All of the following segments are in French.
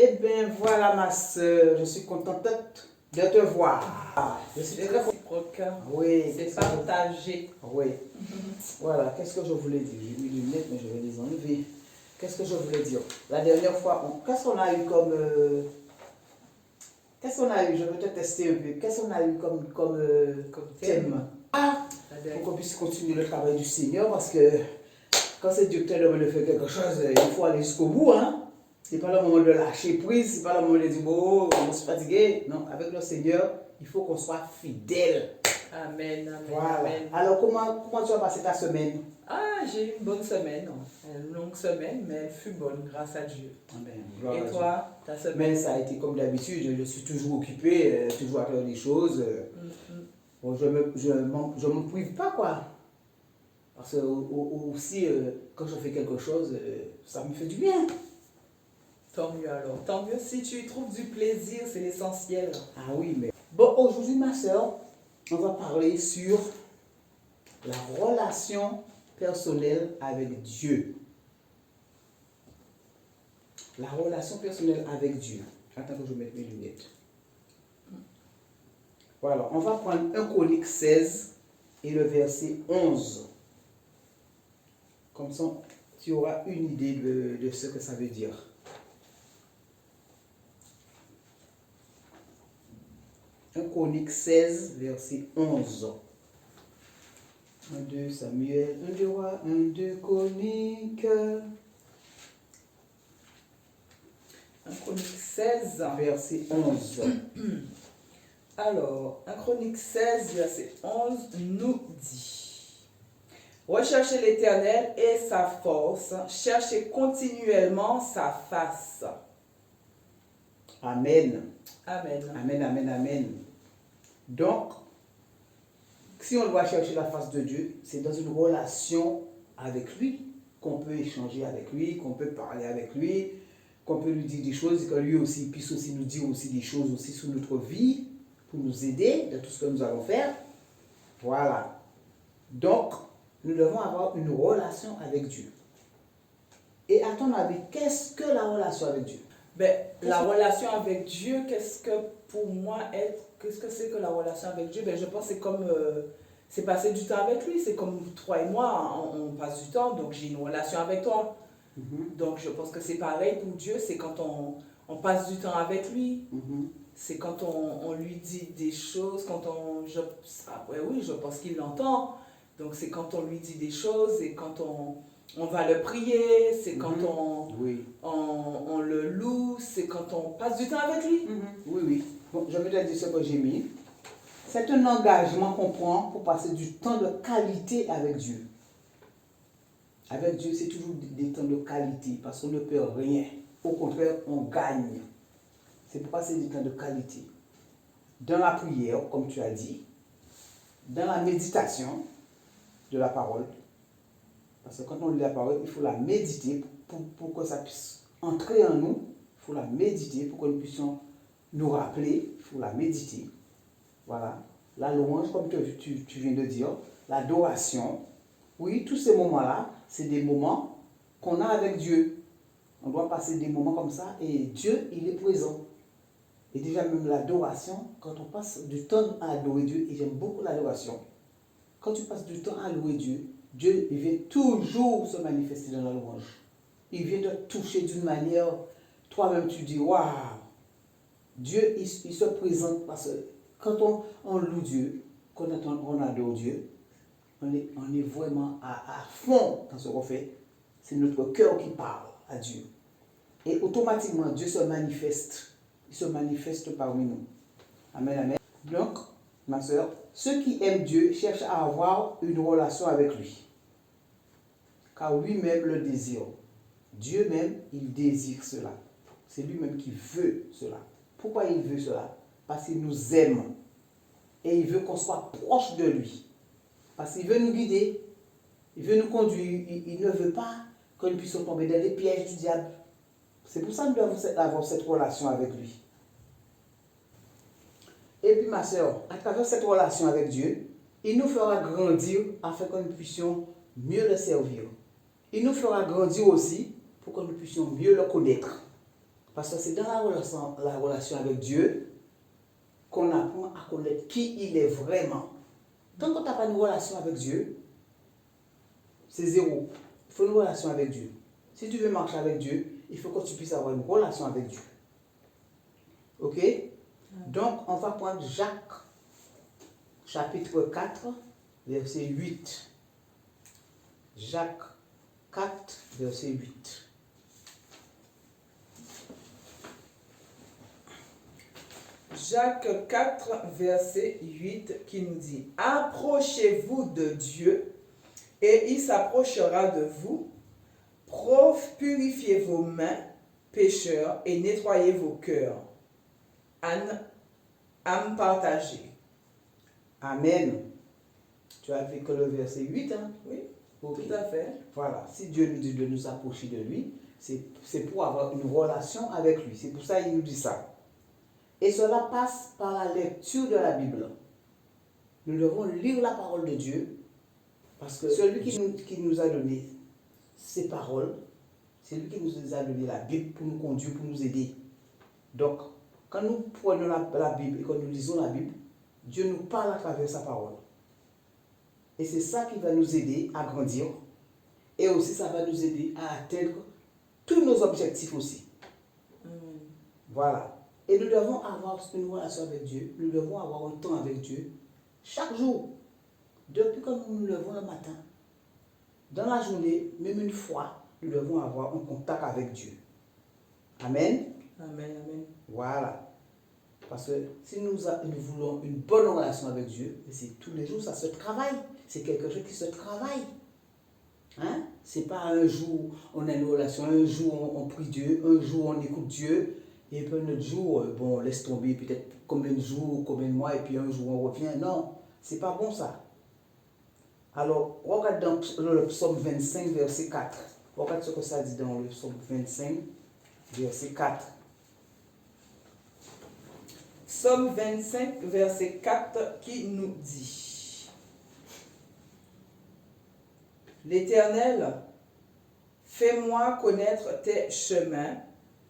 Eh bien, voilà ma soeur, je suis contente de te voir. Je suis très réciproque. Oui, C'est partagé. Oui. Voilà, qu'est-ce que je voulais dire? J'ai mis les lunettes, mais je vais les enlever. Qu'est-ce que je voulais dire? La dernière fois, qu'est-ce qu'on a eu comme. Qu'est-ce qu'on a eu? Je vais te tester un peu. Qu'est-ce qu'on a eu comme thème? Pour qu'on puisse continuer le travail du Seigneur, parce que quand c'est Dieu qui te demande de faire quelque chose, il faut aller jusqu'au bout, hein? C'est pas le moment de lâcher prise, c'est pas le moment de dire, oh, je suis fatigué. Non, avec le Seigneur, il faut qu'on soit fidèle. Amen, amen, voilà. Amen. Alors, comment tu as passé ta semaine? J'ai eu une bonne semaine, une longue semaine, mais elle fut bonne, grâce à Dieu. Amen. Et toi, ta semaine? Mais ça a été comme d'habitude, je suis toujours occupé, toujours à faire des choses. Bon, je me prive pas, quoi. Parce que aussi, quand je fais quelque chose, ça me fait du bien. Tant mieux alors. Tant mieux si tu y trouves du plaisir, c'est l'essentiel. Ah oui, mais... Bon, aujourd'hui, ma soeur, on va parler sur la relation personnelle avec Dieu. La relation personnelle avec Dieu. Attends que je mette mes lunettes. Voilà, on va prendre 1 Chronique 16 et le verset 11. Comme ça, tu auras une idée de ce que ça veut dire. 1 Chronique 16, verset 11. 1, 2 Samuel, 1, 2 Rois, 1, 2 Chroniques. 1 Chronique 16, verset 11. Alors, 1 Chronique 16, verset 11 nous dit: Recherchez l'Éternel et sa force, cherchez continuellement sa face. Amen. Amen. Amen, amen, amen. Donc, si on doit chercher la face de Dieu, c'est dans une relation avec lui qu'on peut échanger avec lui, qu'on peut parler avec lui, qu'on peut lui dire des choses, et que lui aussi puisse aussi nous dire aussi des choses aussi sur notre vie, pour nous aider dans tout ce que nous allons faire. Voilà. Donc, nous devons avoir une relation avec Dieu. Et à ton avis, qu'est-ce que la relation avec Dieu? La relation avec Dieu, qu'est-ce que c'est que la relation avec Dieu? Je pense que c'est comme c'est passer du temps avec lui. C'est comme toi et moi, on passe du temps, donc j'ai une relation avec toi. Donc je pense que c'est pareil pour Dieu, c'est quand on passe du temps avec lui. C'est quand on lui dit des choses, après oui, je pense qu'il l'entend. Donc c'est quand on lui dit des choses et quand on va le prier, c'est quand on le loue, c'est quand on passe du temps avec lui. Oui, oui. Bon, je vais te dire ce que j'ai mis. C'est un engagement qu'on prend pour passer du temps de qualité avec Dieu. Avec Dieu, c'est toujours des temps de qualité parce qu'on ne perd rien. Au contraire, on gagne. C'est pour passer du temps de qualité. Dans la prière, comme tu as dit, dans la méditation de la parole. Parce que quand on lit la parole, il faut la méditer pour que ça puisse entrer en nous. Il faut la méditer pour que nous puissions nous rappeler. Il faut la méditer. Voilà. La louange, comme tu viens de dire, l'adoration. Oui, tous ces moments-là, c'est des moments qu'on a avec Dieu. On doit passer des moments comme ça et Dieu, il est présent. Et déjà même l'adoration, quand on passe du temps à adorer Dieu, et j'aime beaucoup l'adoration, quand tu passes du temps à louer Dieu, Dieu il vient toujours se manifester dans la louange. Il vient te toucher d'une manière, toi-même tu dis, waouh, Dieu il se présente parce que quand on loue Dieu, quand on adore Dieu, on est vraiment à fond dans ce qu'on fait. C'est notre cœur qui parle à Dieu. Et automatiquement, Dieu se manifeste. Il se manifeste parmi nous. Amen, amen. Donc, ma soeur, ceux qui aiment Dieu cherchent à avoir une relation avec lui. Car lui-même le désire. Dieu même, il désire cela. C'est lui-même qui veut cela. Pourquoi il veut cela? Parce qu'il nous aime. Et il veut qu'on soit proche de lui. Parce qu'il veut nous guider. Il veut nous conduire. Il ne veut pas que nous puissions tomber dans les pièges du diable. C'est pour ça que nous devons avoir cette relation avec lui. Et puis ma soeur, à travers cette relation avec Dieu, il nous fera grandir afin que nous puissions mieux le servir. Il nous fera grandir aussi pour que nous puissions mieux le connaître. Parce que c'est dans la relation avec Dieu qu'on apprend à connaître qui il est vraiment. Tant que tu n'as pas une relation avec Dieu, c'est zéro. Il faut une relation avec Dieu. Si tu veux marcher avec Dieu, il faut que tu puisses avoir une relation avec Dieu. Ok? Donc, on va prendre Jacques, chapitre 4, verset 8. Jacques 4, verset 8. Jacques 4, verset 8 qui nous dit: approchez-vous de Dieu et il s'approchera de vous. Purifiez vos mains, pécheurs, et nettoyez vos cœurs. Âme partagée. Amen. Tu as fait que le verset 8, hein? Oui, okay. Tout à fait. Voilà, si Dieu nous dit de nous approcher de lui, c'est pour avoir une relation avec lui. C'est pour ça qu'il nous dit ça. Et cela passe par la lecture de la Bible. Nous devons lire la parole de Dieu, parce que celui qui nous a donné ces paroles, c'est lui qui nous a donné la Bible pour nous conduire, pour nous aider. Donc, quand nous prenons la Bible et quand nous lisons la Bible, Dieu nous parle à travers sa parole. Et c'est ça qui va nous aider à grandir. Et aussi, ça va nous aider à atteindre tous nos objectifs aussi. Voilà. Et nous devons avoir une relation avec Dieu. Nous devons avoir un temps avec Dieu chaque jour. Depuis que nous nous levons le matin, dans la journée, même une fois, nous devons avoir un contact avec Dieu. Amen. Amen, amen. Voilà. Parce que si nous voulons une bonne relation avec Dieu, c'est tous les jours, ça se travaille. C'est quelque chose qui se travaille. Hein? C'est pas un jour on a une relation, un jour on prie Dieu, un jour on écoute Dieu, et puis un autre jour, bon, laisse tomber peut-être combien de jours, combien de mois, et puis un jour on revient. Non, c'est pas bon ça. Alors, regarde dans le psaume 25, verset 4. Regarde ce que ça dit dans le psaume 25, verset 4. Psaume 25, verset 4 qui nous dit: L'Éternel, fais-moi connaître tes chemins,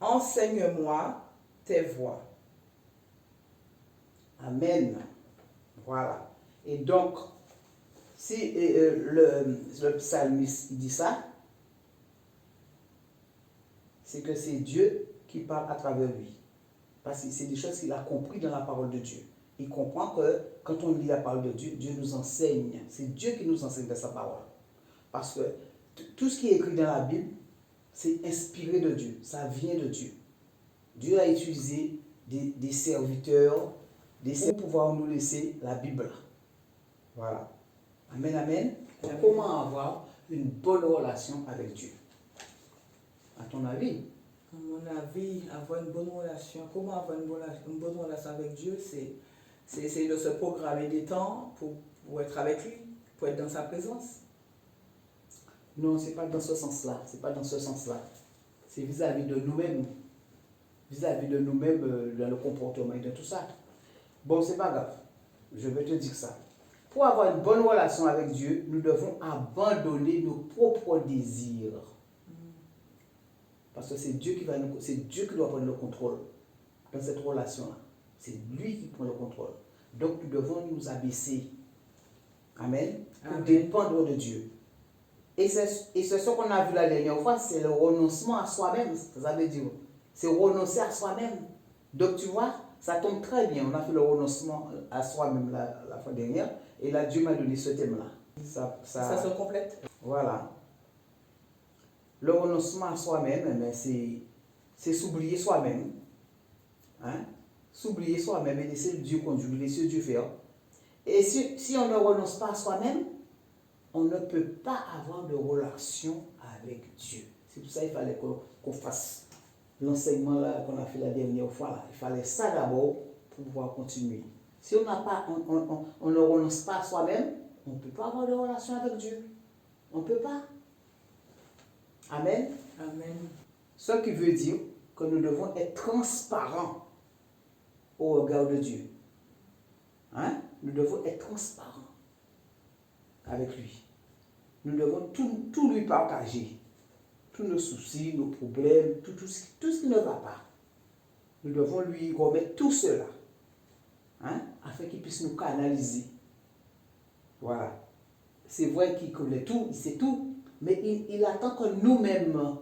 enseigne-moi tes voies. Amen. Voilà. Et donc, si le psalmiste dit ça, c'est que c'est Dieu qui parle à travers lui. Parce que c'est des choses qu'il a compris dans la parole de Dieu. Il comprend que quand on lit la parole de Dieu, Dieu nous enseigne. C'est Dieu qui nous enseigne de sa parole. Parce que tout ce qui est écrit dans la Bible, c'est inspiré de Dieu. Ça vient de Dieu. Dieu a utilisé des serviteurs pour pouvoir nous laisser la Bible. Voilà. Amen, amen. Amen. Comment avoir une bonne relation avec Dieu? À ton avis? À mon avis, avoir une bonne relation, comment avoir une bonne relation avec Dieu, c'est essayer de se programmer des temps pour être avec lui, pour être dans sa présence. Non, ce n'est pas dans ce sens-là. C'est pas dans ce sens-là. C'est vis-à-vis de nous-mêmes. Vis-à-vis de nous-mêmes, dans le comportement et de tout ça. Bon, c'est pas grave. Je vais te dire ça. Pour avoir une bonne relation avec Dieu, nous devons abandonner nos propres désirs. Parce que c'est Dieu qui doit prendre le contrôle dans cette relation-là. C'est lui qui prend le contrôle. Donc nous devons nous abaisser. Amen. Pour dépendre de Dieu. Et c'est ce qu'on a vu la dernière fois, c'est le renoncement à soi-même. Ça veut dire, c'est renoncer à soi-même. Donc tu vois, ça tombe très bien. On a fait le renoncement à soi-même la fois dernière. Et là, Dieu m'a donné ce thème-là. Ça se complète. Voilà. Le renoncement à soi-même, c'est s'oublier soi-même. Hein? S'oublier soi-même et laisser Dieu conduire, laisser Dieu faire. Et si on ne renonce pas à soi-même, on ne peut pas avoir de relation avec Dieu. C'est pour ça qu'il fallait qu'on fasse l'enseignement qu'on a fait la dernière fois. Là. Il fallait ça d'abord pour pouvoir continuer. Si on ne renonce pas à soi-même, on ne peut pas avoir de relation avec Dieu. On ne peut pas. Amen. Amen. Ce qui veut dire que nous devons être transparents au regard de Dieu. Hein? Nous devons être transparents avec lui. Nous devons tout lui partager. Tous nos soucis, nos problèmes, tout ce qui ne va pas. Nous devons lui remettre tout cela, hein, afin qu'il puisse nous canaliser. Voilà. C'est vrai qu'il connaît tout, il sait tout, mais il attend que nous-mêmes,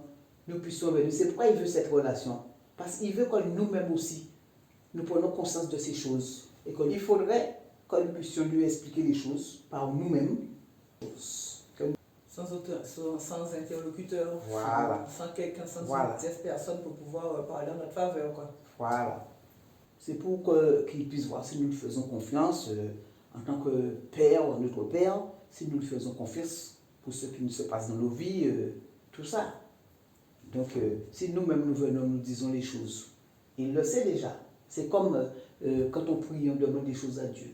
nous puissions venir. C'est pourquoi il veut cette relation. Parce qu'il veut que nous-mêmes aussi, nous prenions conscience de ces choses. Et qu'il faudrait que nous puissions lui expliquer les choses par nous-mêmes. Sans interlocuteur, Voilà. sans quelqu'un, sans Voilà. une tierce personne pour pouvoir parler en notre faveur, quoi. Voilà. C'est pour qu'il puisse voir si nous lui faisons confiance en tant que Père, notre Père, si nous lui faisons confiance pour ce qui nous se passe dans nos vies, tout ça. Donc, si nous-mêmes nous venons, nous disons les choses, il le sait déjà. C'est comme quand on prie, on demande des choses à Dieu.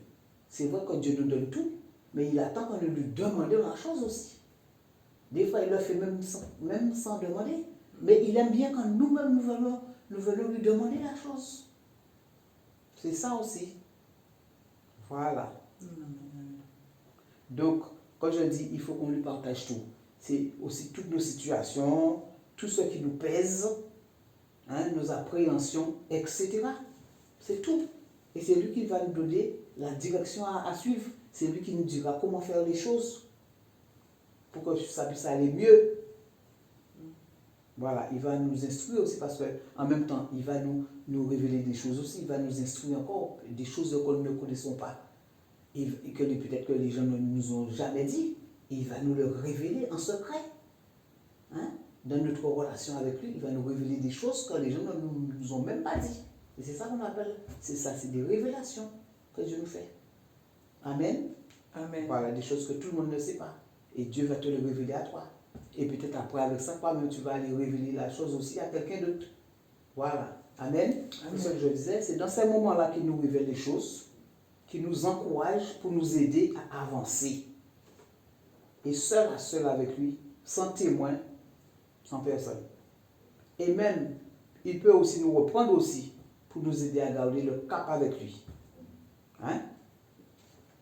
C'est vrai que Dieu nous donne tout, mais il attend qu'on nous lui demande la chose aussi. Des fois, il le fait même sans demander. Mais il aime bien quand nous-mêmes nous venons lui demander la chose. C'est ça aussi. Voilà. Donc, quand je dis il faut qu'on lui partage tout, c'est aussi toutes nos situations, tout ce qui nous pèse, hein, nos appréhensions, etc. C'est tout. Et c'est lui qui va nous donner la direction à suivre. C'est lui qui nous dira comment faire les choses pour que ça puisse aller mieux. Voilà, il va nous instruire aussi parce qu'en même temps, il va nous révéler des choses aussi, il va nous instruire encore, des choses que nous ne connaissons pas et que peut-être que les gens ne nous ont jamais dit. Il va nous le révéler en secret. Hein? Dans notre relation avec lui, il va nous révéler des choses que les gens ne nous ont même pas dit. Et c'est ça qu'on appelle, c'est ça, c'est des révélations que Dieu nous fait. Amen. Amen. Voilà, des choses que tout le monde ne sait pas. Et Dieu va te le révéler à toi. Et peut-être après, avec ça, toi-même, tu vas aller révéler la chose aussi à quelqu'un d'autre. Voilà. Amen. C'est ce que je disais. C'est dans ces moments-là qu'il nous révèle les choses, qu'il nous encourage pour nous aider à avancer. Et seul à seul avec lui, sans témoin, sans personne. Et même, il peut aussi nous reprendre aussi pour nous aider à garder le cap avec lui. Hein?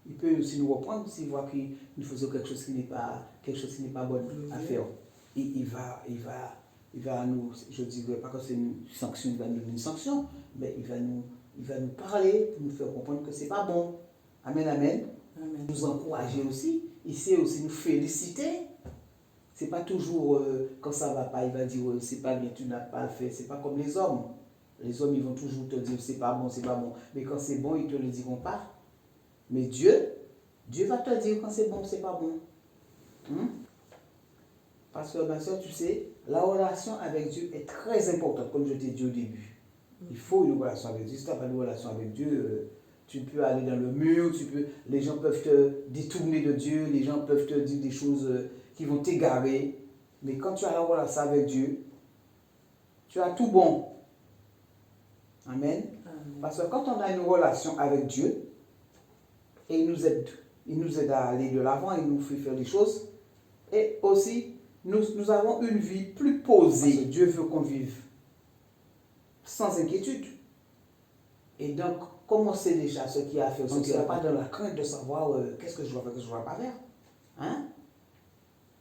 Il peut aussi nous reprendre s'il voit que nous faisons quelque chose qui n'est pas bon à faire. Et il va nous, je ne dirais pas que c'est une sanction, il va nous donner une sanction, mais il va nous parler pour nous faire comprendre que ce n'est pas bon. Amen, amen. Amen. Nous encourager aussi. Il sait aussi nous féliciter. Ce n'est pas toujours quand ça ne va pas, il va dire c'est pas bien, tu n'as pas fait. Ce n'est pas comme les hommes. Les hommes, ils vont toujours te dire c'est pas bon, c'est pas bon. Mais quand c'est bon, ils ne te le diront pas. Mais Dieu va te dire quand c'est bon, c'est pas bon. Parce que, ma soeur, tu sais, la relation avec Dieu est très importante, comme je t'ai dit au début. Il faut une relation avec Dieu. Si tu n'as pas de relation avec Dieu, tu peux aller dans le mur, les gens peuvent te détourner de Dieu, les gens peuvent te dire des choses qui vont t'égarer. Mais quand tu as la relation avec Dieu, tu as tout bon. Amen. Parce que quand on a une relation avec Dieu, et il nous aide à aller de l'avant, il nous fait faire des choses. Et aussi, nous avons une vie plus posée. Parce que Dieu veut qu'on vive sans inquiétude. Et donc, comme on sait déjà ce qu'il y a à faire, on ne pas dans la crainte de savoir qu'est-ce que je dois faire, qu'est-ce que je ne dois pas faire. Hein?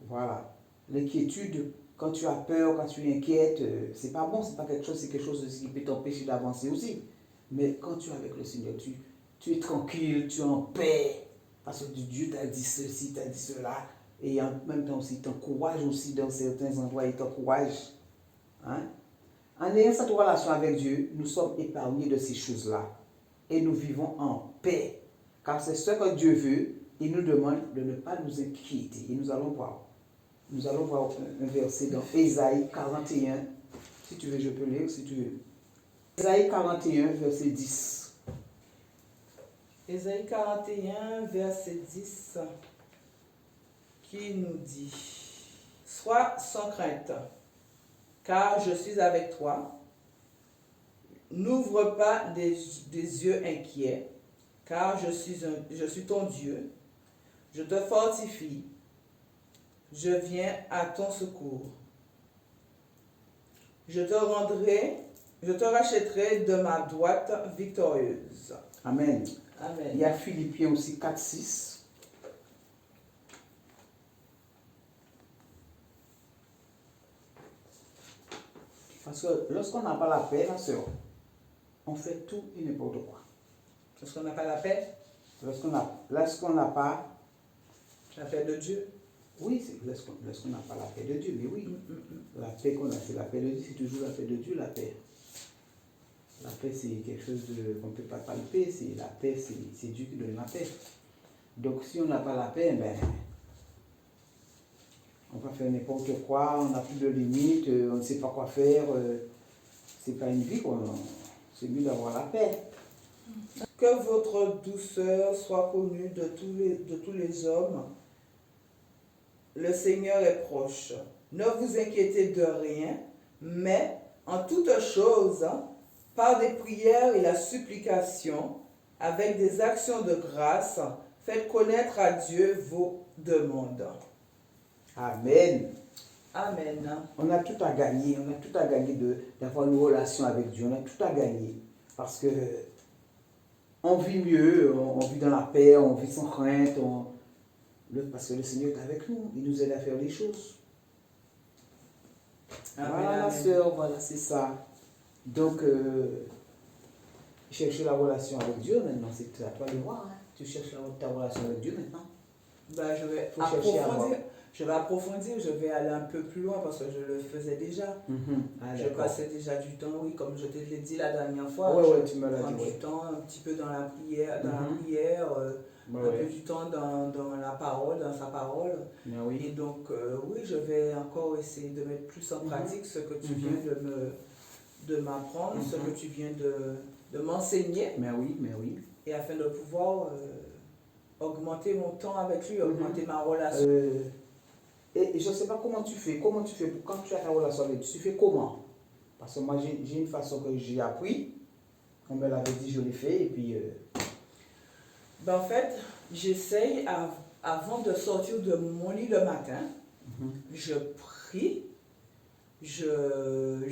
Voilà. L'inquiétude, quand tu as peur, quand tu es inquiète, c'est pas bon, c'est pas quelque chose, c'est quelque chose qui peut t'empêcher d'avancer aussi. Mais quand tu es avec le Seigneur, tu es tranquille, tu es en paix, parce que Dieu t'a dit ceci, t'a dit cela, et en même temps aussi, il t'encourage aussi dans certains endroits, il t'encourage. Hein? En ayant cette relation avec Dieu, nous sommes épargnés de ces choses-là, et nous vivons en paix, car c'est ce que Dieu veut, il nous demande de ne pas nous inquiéter, et nous allons voir. Nous allons voir un verset dans Ésaïe 41, si tu veux, je peux lire, si tu veux. Ésaïe 41, verset 10. Ésaïe 41, verset 10, qui nous dit « Sois sans crainte, car je suis avec toi. N'ouvre pas des yeux inquiets, car je suis ton Dieu. Je te fortifie, je viens à ton secours. Je te rachèterai de ma droite victorieuse. » Amen. Amen. Il y a Philippiens aussi 4, 6. Parce que lorsqu'on n'a pas la paix, ma soeur, on fait tout et n'importe quoi. Parce qu'on n'a pas la paix. Lorsqu'on n'a pas, La paix de Dieu. oui, lorsqu'on n'a pas la paix de Dieu, mais oui, la paix qu'on a, c'est la paix de Dieu, c'est toujours la paix de Dieu, la paix. La paix, c'est quelque chose qu'on ne peut pas palper, c'est la paix, c'est Dieu qui donne la paix. Donc si on n'a pas la paix, ben, on va faire n'importe quoi, on n'a plus de limites, on ne sait pas quoi faire, c'est pas une vie, quoi. C'est mieux d'avoir la paix. Que votre douceur soit connue de tous les hommes. Le Seigneur est proche. Ne vous inquiétez de rien, mais en toutes choses, par des prières et la supplication, avec des actions de grâce, faites connaître à Dieu vos demandes. Amen. Amen. On a tout à gagner, d'avoir une relation avec Dieu, on a tout à gagner. Parce que on vit mieux, on vit dans la paix, on vit sans crainte, parce que le Seigneur est avec nous, il nous aide à faire les choses. Amen, Voilà, amen. sœur, voilà, c'est ça. Donc, chercher la relation avec Dieu maintenant, c'est à toi de voir. Hein. Tu cherches ta relation avec Dieu maintenant. Ben, je vais Faut chercher à voir. approfondir, je vais aller un peu plus loin parce que je le faisais déjà. Ah, Je d'accord. passais déjà du temps, oui, comme je te l'ai dit la dernière fois. Ouais, tu me l'as prends dit. du Ouais. temps un petit peu dans la prière, Ouais, un peu du temps dans la parole, dans sa parole. Ah oui. Et donc, oui, je vais encore essayer de mettre plus en pratique ce que tu viens de m'apprendre, ce que tu viens de m'enseigner. Mais oui. Et afin de pouvoir augmenter mon temps avec lui, augmenter ma relation. Et je ne sais pas comment tu fais pour quand tu as ta relation avec Dieu, tu fais comment? Parce que moi j'ai une façon que j'ai appris, on me l'avait dit, je l'ai fait, et puis... Ben, en fait, j'essaye, avant de sortir de mon lit le matin, je prie, je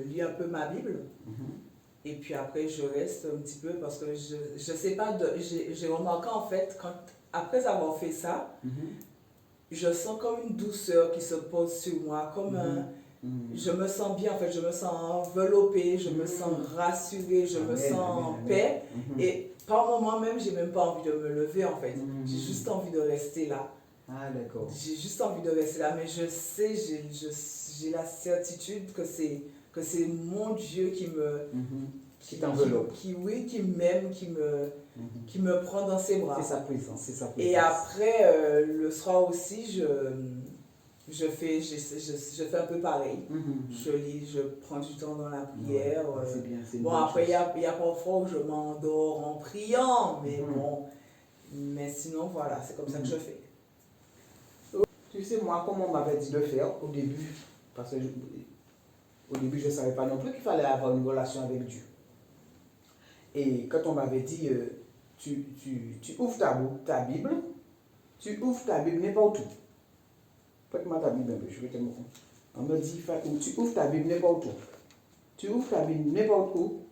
lis un peu ma Bible, et puis après je reste un petit peu parce que je sais pas, j'ai remarqué en fait, après avoir fait ça, je sens comme une douceur qui se pose sur moi, comme je me sens bien, en fait, je me sens enveloppée, je me sens rassurée, je me sens en paix. Et par moment même, j'ai même pas envie de me lever, en fait. J'ai juste envie de rester là. Ah, d'accord. J'ai juste envie de rester là, mais je sais, j'ai la certitude que c'est mon Dieu qui me... Qui t'enveloppe. Qui m'aime, qui me prend dans ses bras. C'est sa présence. Et après, le soir aussi, je fais un peu pareil. Je lis, je prends du temps dans la prière. C'est bien, c'est bon, après, il y a parfois où je m'endors en priant, mais bon. Mais sinon, voilà, c'est comme ça que je fais. Tu sais, moi, comme on m'avait dit de faire au début, parce que au début, je ne savais pas non plus qu'il fallait avoir une relation avec Dieu. Et quand on m'avait dit, tu ouvres ta Bible, tu ouvres ta Bible n'importe où. Prête-moi ta Bible un peu, je vais te montrer. On me dit, tu ouvres ta Bible n'importe où. Tu ouvres ta Bible n'importe où.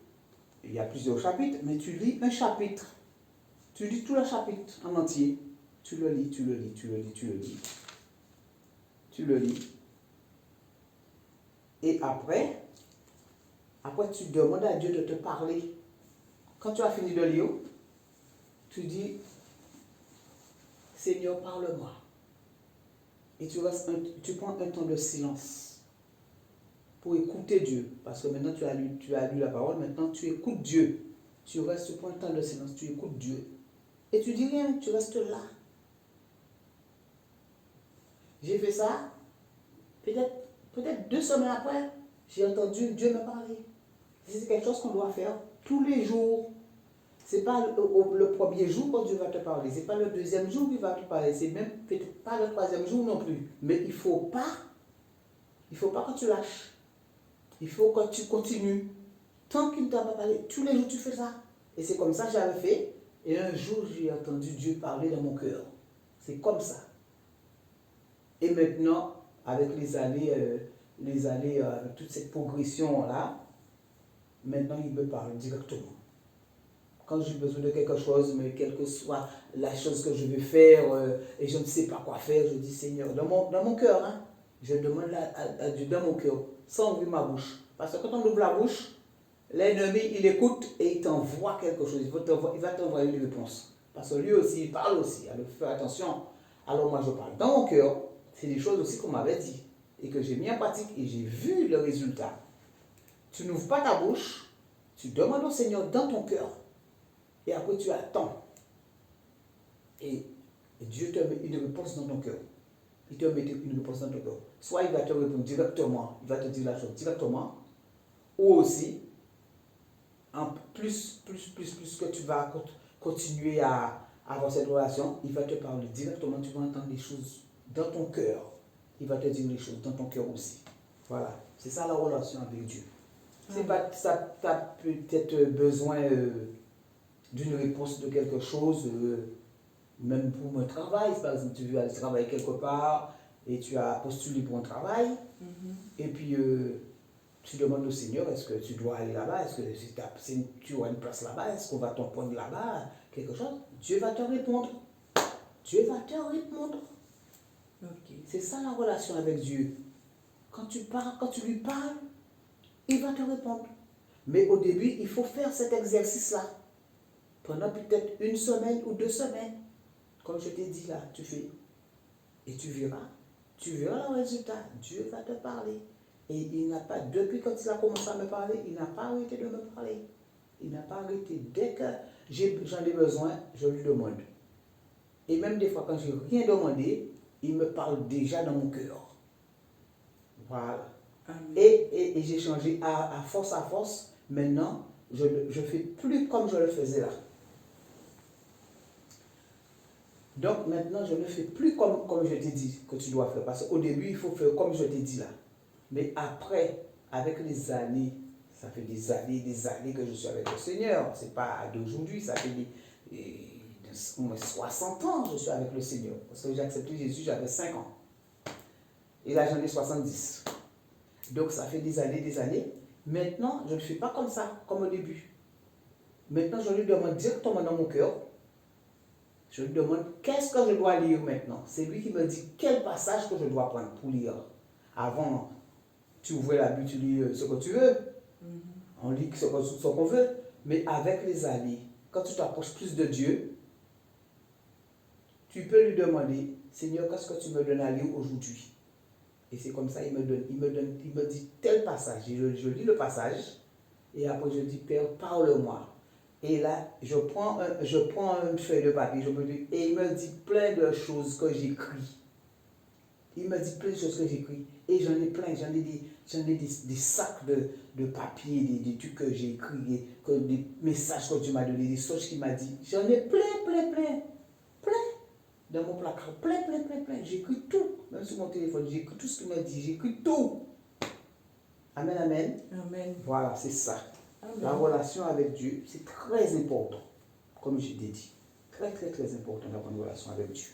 Il y a plusieurs chapitres, mais tu lis un chapitre. Tu lis tout le chapitre en entier. Tu le lis. Et après, tu demandes à Dieu de te parler. Quand tu as fini de lire, tu dis, Seigneur, parle-moi. Et tu prends un temps de silence pour écouter Dieu. Parce que maintenant tu as lu la parole, maintenant tu écoutes Dieu. Tu prends un temps de silence, tu écoutes Dieu. Et tu dis rien, tu restes là. J'ai fait ça, peut-être 2 semaines après, j'ai entendu Dieu me parler. C'est quelque chose qu'on doit faire tous les jours. Ce n'est pas le premier jour que Dieu va te parler, ce n'est pas le deuxième jour qu'il va te parler, c'est même peut-être pas le 3e jour non plus. Mais il ne faut pas que tu lâches. Il faut que tu continues. Tant qu'il ne t'a pas parlé, tous les jours tu fais ça. Et c'est comme ça que j'avais fait. Et un jour, j'ai entendu Dieu parler dans mon cœur. C'est comme ça. Et maintenant, avec les années, toute cette progression-là, maintenant il me parle directement. Quand j'ai besoin de quelque chose, mais quelle que soit la chose que je vais faire, et je ne sais pas quoi faire, je dis Seigneur, dans mon cœur, hein, Je demande à Dieu dans mon cœur, sans ouvrir ma bouche. Parce que quand on ouvre la bouche, l'ennemi, il écoute et il t'envoie quelque chose. Il va t'envoyer une réponse. Parce que lui aussi, il parle aussi. Alors, fais attention. Alors, moi, je parle dans mon cœur. C'est des choses aussi qu'on m'avait dit et que j'ai mis en pratique et j'ai vu le résultat. Tu n'ouvres pas ta bouche, tu demandes au Seigneur dans ton cœur et après tu attends. Et Dieu te met une réponse dans ton cœur. Il te met une réponse dans ton cœur. Soit il va te répondre directement, il va te dire la chose directement, ou aussi, en plus que tu vas continuer à avoir cette relation, il va te parler directement, tu vas entendre des choses dans ton cœur. Il va te dire les choses dans ton cœur aussi. Voilà, c'est ça la relation avec Dieu. C'est pas, ça, tu as peut-être besoin d'une réponse de quelque chose, même pour un travail. Par exemple, tu veux aller travailler quelque part et tu as postulé pour un travail. Et puis, tu demandes au Seigneur, est-ce que tu dois aller là-bas? Est-ce que si tu as une place là-bas? Est-ce qu'on va t'en prendre là-bas? Quelque chose? Dieu va te répondre. Dieu va te répondre. Ok. C'est ça la relation avec Dieu. Quand tu lui parles, il va te répondre. Mais au début, il faut faire cet exercice-là. Pendant peut-être 1 semaine ou 2 semaines. Comme je t'ai dit là, tu fais. Et tu verras le résultat. Dieu va te parler. Et il n'a pas, depuis quand il a commencé à me parler, il n'a pas arrêté de me parler. Il n'a pas arrêté. Dès que j'en ai besoin, je lui demande. Et même des fois, quand je n'ai rien demandé, il me parle déjà dans mon cœur. Voilà. Et j'ai changé à force. Maintenant, je ne fais plus comme je le faisais là. Donc maintenant, je ne fais plus comme je t'ai dit que tu dois faire. Parce qu'au début, il faut faire comme je t'ai dit là. Mais après, avec les années, ça fait des années que je suis avec le Seigneur. Ce n'est pas d'aujourd'hui, ça fait au moins 60 ans que je suis avec le Seigneur. Parce que j'ai accepté Jésus, j'avais 5 ans. Et là, j'en ai 70. Donc ça fait des années. Maintenant, je ne fais pas comme ça, comme au début. Maintenant, je lui demande directement dans mon cœur. Je lui demande qu'est-ce que je dois lire maintenant. C'est lui qui me dit quel passage que je dois prendre pour lire. Avant, tu ouvrais la Bible, tu lis ce que tu veux. On lit ce qu'on veut. Mais avec les années, quand tu t'approches plus de Dieu, tu peux lui demander, Seigneur, qu'est-ce que tu me donnes à lire aujourd'hui? Et c'est comme ça, il me dit tel passage. Je lis le passage et après je dis, Père, parle-moi. Et là, je prends une feuille de papier, et il me dit plein de choses que j'écris. Il me dit plein de choses que j'écris. Et j'en ai plein, j'en ai des sacs de papier, des trucs que j'ai écrits, des messages que tu m'as donné, des choses qu'il m'a dit. J'en ai plein. Dans mon placard, plein. J'écris tout. Même sur mon téléphone, j'écris tout ce qu'il m'a dit. J'écris tout. Amen. Amen. Voilà, c'est ça. Amen. La relation avec Dieu, c'est très important. Comme je t'ai dit. Très important d'avoir une relation avec Dieu.